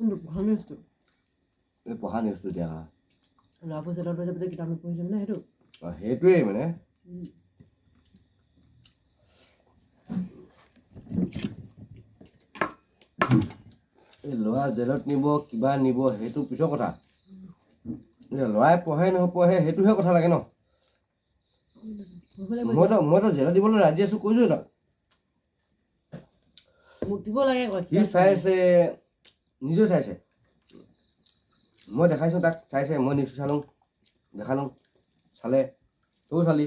পঢ়া নিউজটো এই পঢ়া নিউজটো দিয়া ল'ৰাবোৰ চেলত হৈ যাব কিতাপ নপঢ়িলে মানে সেইটো সেইটোৱেই মানে এই ল'ৰা জেলত নিব কিবা নিব সেইটো পিছৰ কথা ল'ৰাই পঢ়ে নপঢ়ে সেইটোহে কথা লাগে ন মইতো জেলত দিবলৈ ৰাজি আছো কৈছো তাক মুতিব লাগে সি চাইছে নিজেও চাইছে মই দেখাইছো তাক চাইছে মই নিউজ চালোঁ দেখালোঁ চালে তইও চালি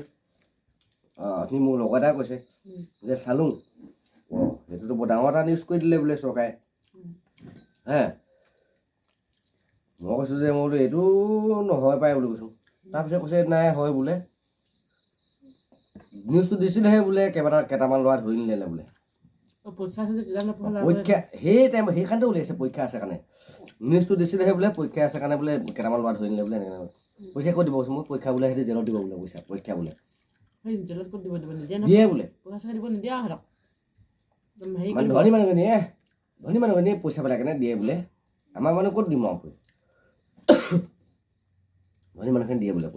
আপুনি মোৰ লগৰ এটাই কৈছে যে চালোঁ সেইটোতো বৰ ডাঙৰ এটা নিউজ কৰি দিলে বোলে চৰকাৰে হে মই কৈছোঁ যে মই বোলো এইটো নহয় পায় বুলি কৈছোঁ তাৰপিছত কৈছে নাই হয় বোলে নিউজটো দিছিলেহে বোলে কেইটামান ল'ৰা ধৰি নিলে বোলে পৰীক্ষা সেইকাৰণে উলিয়াইছে পৰীক্ষা আছে কাৰণে নিউজটো দিছিলেহে বোলে পৰীক্ষা আছে কাৰণে বোলে কেইটামান ল'ৰা ধৰি নিলে বোলে এনেকৈ পৰীক্ষা ক'ত দিব কৈছোঁ মই পৰীক্ষা বোলে সেইটো জেলত দিব বোলে পৰীক্ষা বোলে জেলত ক'ত দিব দিয়ে বোলে পইচা দিব নিদিয়া সিহঁতক ধনী মানুহখিনিয়ে পইচা পেলাই কেনে দিয়ে বোলে আমাৰ মানুহ ক'ত দিম আৰু ধনী মানুহখিনি দিয়ে বোলে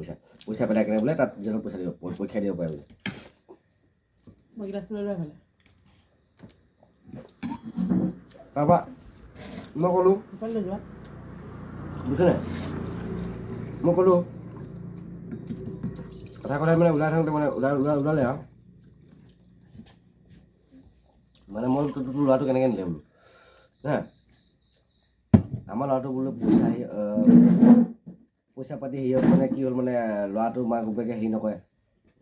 পইচা পেলাই কেনে বোলে তাত জেলত পইচা দিব পৰীক্ষা দিব পাৰে বোলে মই গিলাচটো লৈ লোৱা তাৰপৰা মই ক'লোঁ লৈ যোৱা বুজিছেনে মই ক'লোঁ কথা মানে ওলাই থাকোঁতে মানে ওলালে আৰু মানে মই তোৰ ল'ৰাটো কেনেকৈ নিলে বোলো হা আমাৰ ল'ৰাটো বোলো পইচা পাতি হেৰিয়ত মানে কি হ'ল মানে ল'ৰাটো মাক বাপেকে হেৰি নকৰে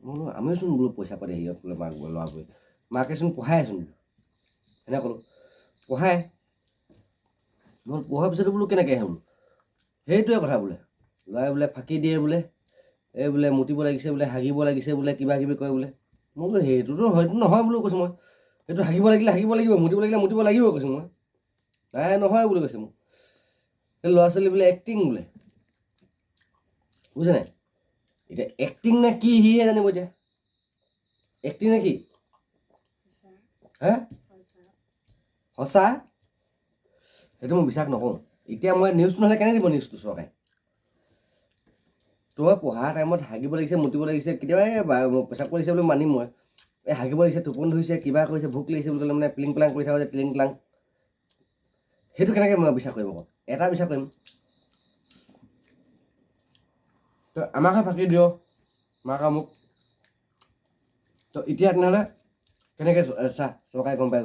মই বোলো আমিওচোন বোলো পইচা পাতি হেৰিয়ত বোলে ল'ৰাবোৰে মাকেচোন পঢ়াইচোন সেনেকৈ ক'লোঁ পঢ়াই মই পঢ়াৰ পিছতো বোলো কেনেকৈ আহে বোলো সেইটোৱে কথা বোলে ল'ৰাই বোলে ফাঁকি দিয়ে বোলে এই বোলে মুতিব লাগিছে বোলে হাগিব লাগিছে বোলে কিবা কিবি কৰে বোলে মই বোলো সেইটোতো হয়তো নহয় বোলো কৈছোঁ মই সেইটো হাগিব লাগিলে হাগিব লাগিব মুতিব লাগিলে মুতিব লাগিব কৈছোঁ মই নাই নহয় বুলি কৈছে মোক সেই ল'ৰা ছোৱালী বোলে এক্টিং বোলে বুজিছে নাই এতিয়া এক্টিং নে কি সিহে জানিব এতিয়া এক্টিং নে কি হে সঁচা সেইটো মই বিশ্বাস নকৰোঁ এতিয়া মই নিউজটো নহ'লে কেনেকৈ দিব নিউজটো চৰকাৰে তই পঢ়া টাইমত হাগিব লাগিছে মুতিব লাগিছে কেতিয়াবা পেচাব কৰিছে বুলি মানিম মই এই হাগিব লাগিছে টোপনি ধৰিছে কিবা কৰিছে ভোক লাগিছে বুলি ক'লে মানে প্লিং প্লাং কৰি থাকোঁ যে প্লিং প্লাং সেইটো কেনেকৈ মই বিশ্বাস কৰিম আকৌ এটা বিশ্বাস কৰিম তই আমাকহে ফাঁকি দিয় মাক আৰু মোক ত' এতিয়া তেনেহ'লে কেনেকৈ চা চৰকাৰে গম পাই গ'ল